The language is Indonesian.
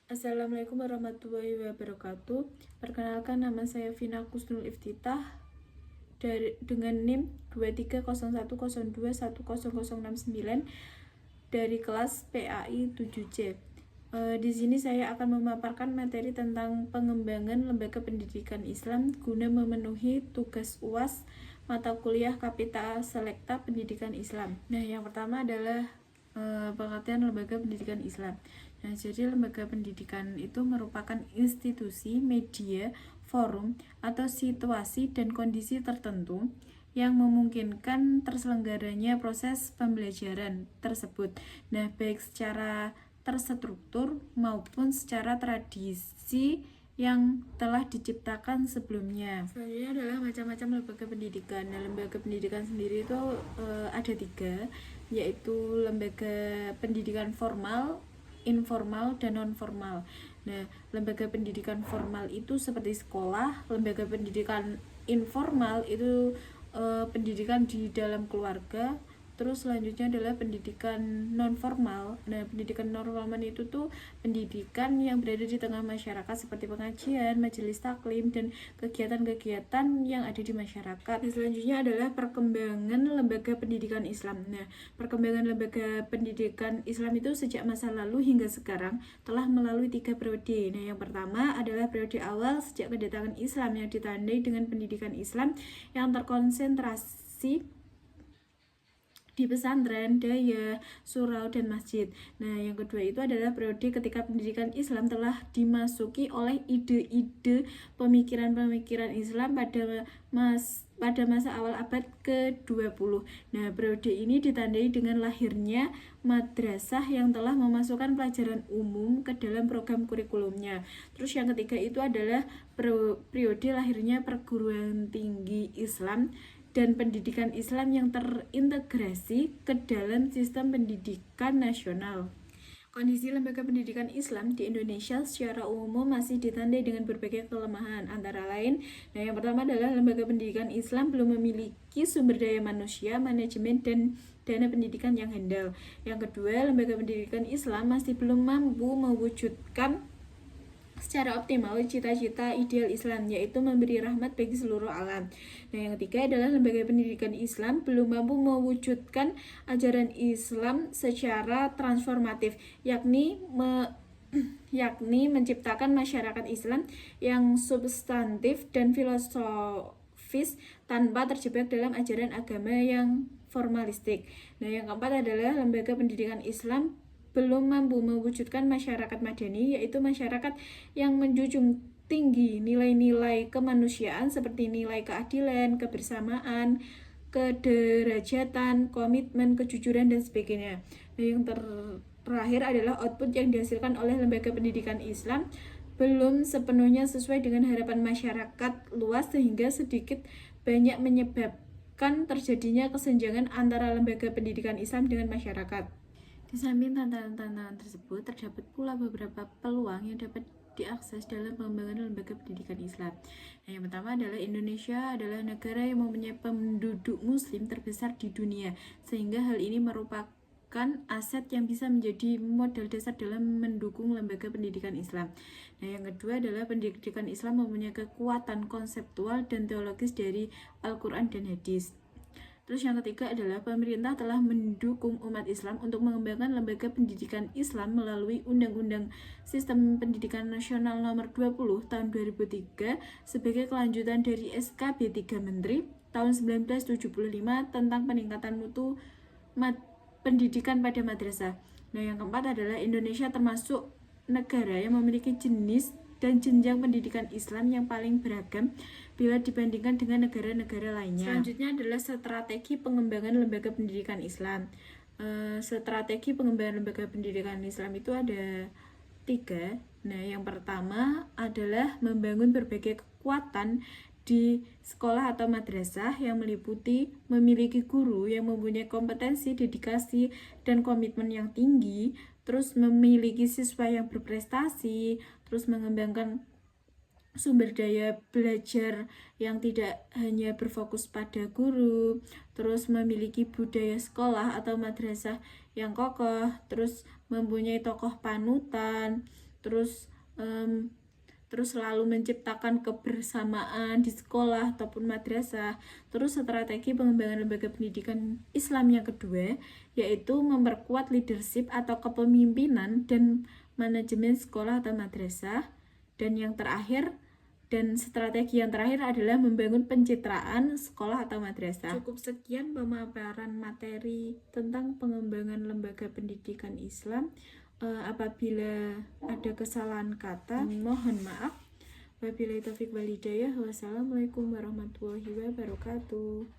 Assalamualaikum warahmatullahi wabarakatuh. Perkenalkan, nama saya Vina Kusnul Iftitah dengan NIM 2301021069 dari kelas PAI 7C. Di sini saya akan memaparkan materi tentang pengembangan lembaga pendidikan Islam guna memenuhi tugas UAS mata kuliah Kapita Selekta Pendidikan Islam. Nah, yang pertama adalah pengertian lembaga pendidikan Islam. Nah, jadi lembaga pendidikan itu merupakan institusi, media, forum, atau situasi dan kondisi tertentu yang memungkinkan terselenggaranya proses pembelajaran tersebut. Nah, baik secara terstruktur maupun secara tradisi yang telah diciptakan sebelumnya. Selanjutnya adalah macam-macam lembaga pendidikan. Nah, lembaga pendidikan sendiri itu ada 3, yaitu lembaga pendidikan formal, informal, dan non-formal. Nah, lembaga pendidikan formal itu seperti sekolah. Lembaga pendidikan informal itu pendidikan di dalam keluarga. Terus selanjutnya adalah pendidikan non-formal. Nah, pendidikan non-formal itu tuh pendidikan yang berada di tengah masyarakat seperti pengajian, majelis taklim, dan kegiatan-kegiatan yang ada di masyarakat. Dan selanjutnya adalah perkembangan lembaga pendidikan Islam. Nah, perkembangan lembaga pendidikan Islam itu sejak masa lalu hingga sekarang telah melalui 3 periode. Nah, yang pertama adalah periode awal sejak kedatangan Islam yang ditandai dengan pendidikan Islam yang terkonsentrasi di pesantren, daya, surau, dan masjid. Nah, yang kedua itu adalah periode ketika pendidikan Islam telah dimasuki oleh ide-ide pemikiran-pemikiran Islam pada masa awal abad ke-20. Nah, periode ini ditandai dengan lahirnya madrasah yang telah memasukkan pelajaran umum ke dalam program kurikulumnya. Terus yang ketiga itu adalah periode lahirnya perguruan tinggi Islam dan pendidikan Islam yang terintegrasi ke dalam sistem pendidikan nasional. Kondisi lembaga pendidikan Islam di Indonesia secara umum masih ditandai dengan berbagai kelemahan, antara lain, yang pertama adalah lembaga pendidikan Islam belum memiliki sumber daya manusia, manajemen, dan dana pendidikan yang handal. Yang kedua, lembaga pendidikan Islam masih belum mampu mewujudkan secara optimal cita-cita ideal Islam, yaitu memberi rahmat bagi seluruh alam. Nah, yang ketiga adalah lembaga pendidikan Islam belum mampu mewujudkan ajaran Islam secara transformatif, yakni menciptakan masyarakat Islam yang substantif dan filosofis tanpa terjebak dalam ajaran agama yang formalistik. Nah, yang keempat adalah lembaga pendidikan Islam belum mampu mewujudkan masyarakat madani, yaitu masyarakat yang menjunjung tinggi nilai-nilai kemanusiaan seperti nilai keadilan, kebersamaan, kederajatan, komitmen, kejujuran, dan sebagainya. Nah, yang terakhir adalah output yang dihasilkan oleh lembaga pendidikan Islam belum sepenuhnya sesuai dengan harapan masyarakat luas, sehingga sedikit banyak menyebabkan terjadinya kesenjangan antara lembaga pendidikan Islam dengan masyarakat. Di samping tantangan-tantangan tersebut, terdapat pula beberapa peluang yang dapat diakses dalam pengembangan lembaga pendidikan Islam. Nah, yang pertama adalah Indonesia adalah negara yang mempunyai penduduk muslim terbesar di dunia, sehingga hal ini merupakan aset yang bisa menjadi modal dasar dalam mendukung lembaga pendidikan Islam. Nah, yang kedua adalah pendidikan Islam mempunyai kekuatan konseptual dan teologis dari Al-Quran dan Hadis. Terus yang ketiga adalah pemerintah telah mendukung umat Islam untuk mengembangkan lembaga pendidikan Islam melalui Undang-Undang Sistem Pendidikan Nasional Nomor 20 Tahun 2003 sebagai kelanjutan dari SKB 3 Menteri tahun 1975 tentang peningkatan mutu pendidikan pada madrasah. Nah, yang keempat adalah Indonesia termasuk negara yang memiliki jenis dan jenjang pendidikan Islam yang paling beragam bila dibandingkan dengan negara-negara lainnya. Selanjutnya adalah strategi pengembangan lembaga pendidikan Islam. Strategi pengembangan lembaga pendidikan Islam itu ada 3. Nah, yang pertama adalah membangun berbagai kekuatan di sekolah atau madrasah yang meliputi memiliki guru yang mempunyai kompetensi, dedikasi, dan komitmen yang tinggi, terus memiliki siswa yang berprestasi, terus mengembangkan sumber daya belajar yang tidak hanya berfokus pada guru, terus memiliki budaya sekolah atau madrasah yang kokoh, terus mempunyai tokoh panutan, terus terus selalu menciptakan kebersamaan di sekolah ataupun madrasah. Terus strategi pengembangan lembaga pendidikan Islam yang kedua yaitu memperkuat leadership atau kepemimpinan dan manajemen sekolah atau madrasah. Dan yang terakhir, dan strategi yang terakhir adalah membangun pencitraan sekolah atau madrasah. Cukup sekian pemaparan materi tentang pengembangan lembaga pendidikan Islam. Apabila ada kesalahan kata, mohon maaf. Wabillahi taufiq wal hidayah. Wassalamualaikum warahmatullahi wabarakatuh.